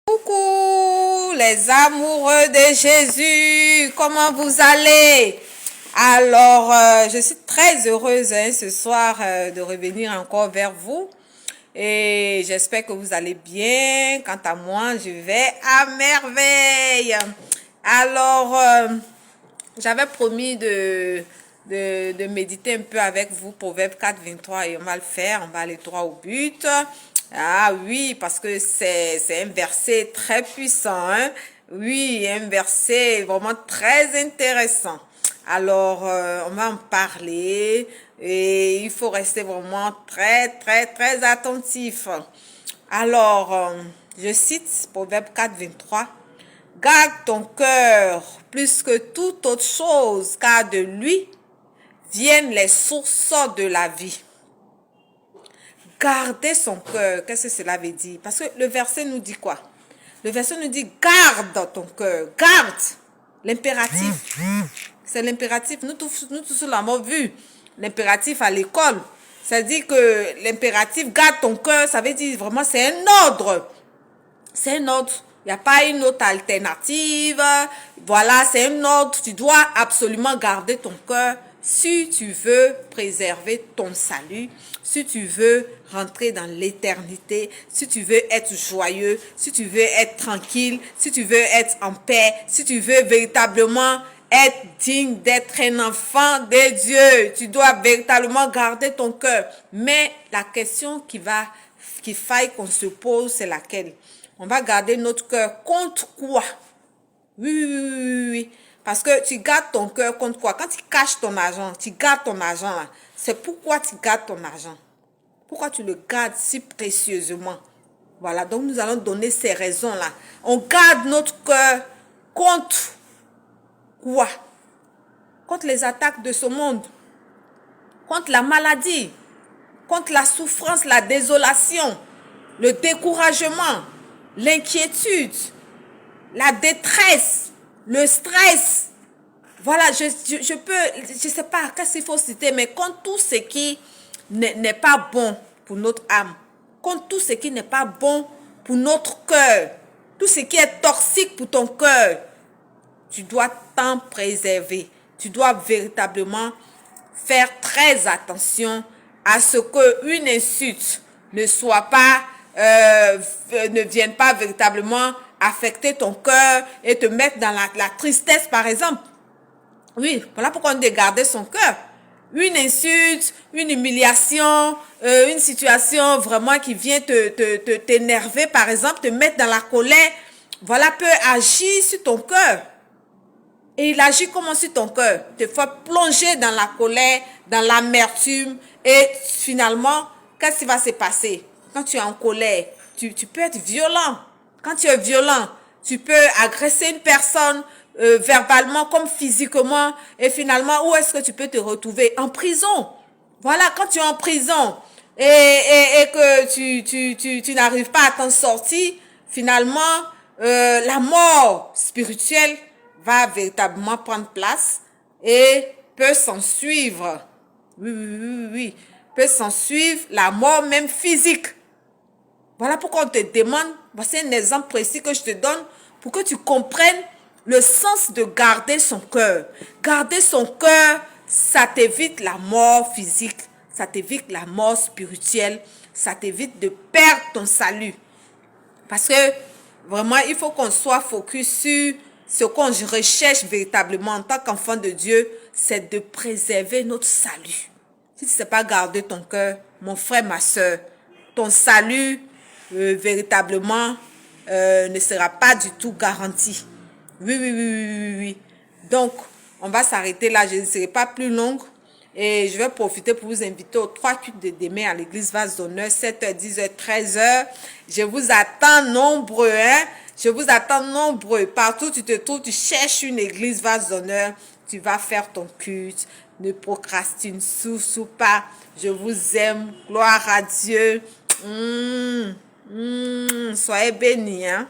Coucou les amoureux de Jésus, comment vous allez? Alors, je suis très heureuse ce soir de revenir encore vers vous et j'espère que vous allez bien. Quant à moi, je vais à merveille. Alors, j'avais promis de méditer un peu avec vous, Proverbe 4, 23, et on va le faire, on va aller droit au but. Ah oui, parce que c'est un verset très puissant, hein? Oui, un verset vraiment très intéressant. Alors, on va en parler et il faut rester vraiment très attentif. Alors, je cite Proverbe 4, 23. Garde ton cœur plus que toute autre chose, car de lui viennent les sources de la vie. Garder son cœur, qu'est-ce que cela veut dire? Parce que le verset nous dit quoi? Le verset nous dit garde ton cœur, garde. L'impératif, c'est l'impératif. Nous tous l'avons vu. L'impératif à l'école, ça dit que l'impératif garde ton cœur, ça veut dire vraiment c'est un ordre. C'est un ordre. Il n'y a pas une autre alternative. Voilà, c'est un ordre. Tu dois absolument garder ton cœur si tu veux préserver ton salut, si tu veux rentrer dans l'éternité, si tu veux être joyeux, si tu veux être tranquille, si tu veux être en paix, si tu veux véritablement être digne d'être un enfant de Dieu. Tu dois véritablement garder ton cœur. Mais la question qu'il faille qu'on se pose, c'est laquelle? On va garder notre cœur contre quoi? Oui. Parce que tu gardes ton cœur contre quoi? Quand tu caches ton argent, tu gardes ton argent là. C'est pourquoi tu gardes ton argent. Pourquoi tu le gardes si précieusement? Voilà, donc nous allons donner ces raisons-là. On garde notre cœur contre quoi? Contre les attaques de ce monde. Contre la maladie. Contre la souffrance, la désolation. Le découragement. L'inquiétude, la détresse, le stress. Voilà, je sais pas qu'est-ce qu'il faut citer, mais contre tout ce qui n'est pas bon pour notre âme, contre tout ce qui n'est pas bon pour notre cœur, tout ce qui est toxique pour ton cœur, tu dois t'en préserver. Tu dois véritablement faire très attention à ce qu'une insulte ne soit pas ne vienne pas véritablement affecter ton cœur et te mettre dans la tristesse, par exemple. Oui, voilà pourquoi on doit garder son cœur. Une insulte, une humiliation, une situation vraiment qui vient t'énerver, par exemple, te mettre dans la colère, voilà, peut agir sur ton cœur. Et il agit comment sur ton cœur? Te fait plonger dans la colère, dans l'amertume, et finalement, qu'est-ce qui va se passer? Quand tu es en colère, tu peux être violent. Quand tu es violent, tu peux agresser une personne verbalement comme physiquement. Et finalement, où est-ce que tu peux te retrouver? En prison. Voilà, quand tu es en prison et que tu n'arrives pas à t'en sortir, finalement, la mort spirituelle va véritablement prendre place et peut s'en suivre. Oui. Peut s'en suivre la mort même physique. Voilà pourquoi on te demande, voici un exemple précis que je te donne pour que tu comprennes le sens de garder son cœur. Garder son cœur, ça t'évite la mort physique, ça t'évite la mort spirituelle, ça t'évite de perdre ton salut. Parce que vraiment, il faut qu'on soit focus sur ce qu'on recherche véritablement en tant qu'enfant de Dieu, c'est de préserver notre salut. Si tu ne sais pas garder ton cœur, mon frère, ma soeur, ton salut véritablement ne sera pas du tout garanti. Oui. Donc, on va s'arrêter là. Je ne serai pas plus longue. Et je vais profiter pour vous inviter au 3 cultes de demain à l'église Vase d'Honneur, 7h, 10h, 13h. Je vous attends nombreux, hein. Je vous attends nombreux. Partout où tu te trouves, tu cherches une église Vase d'Honneur. Tu vas faire ton culte. Ne procrastine surtout pas. Je vous aime. Gloire à Dieu. Soyez bénis, hein.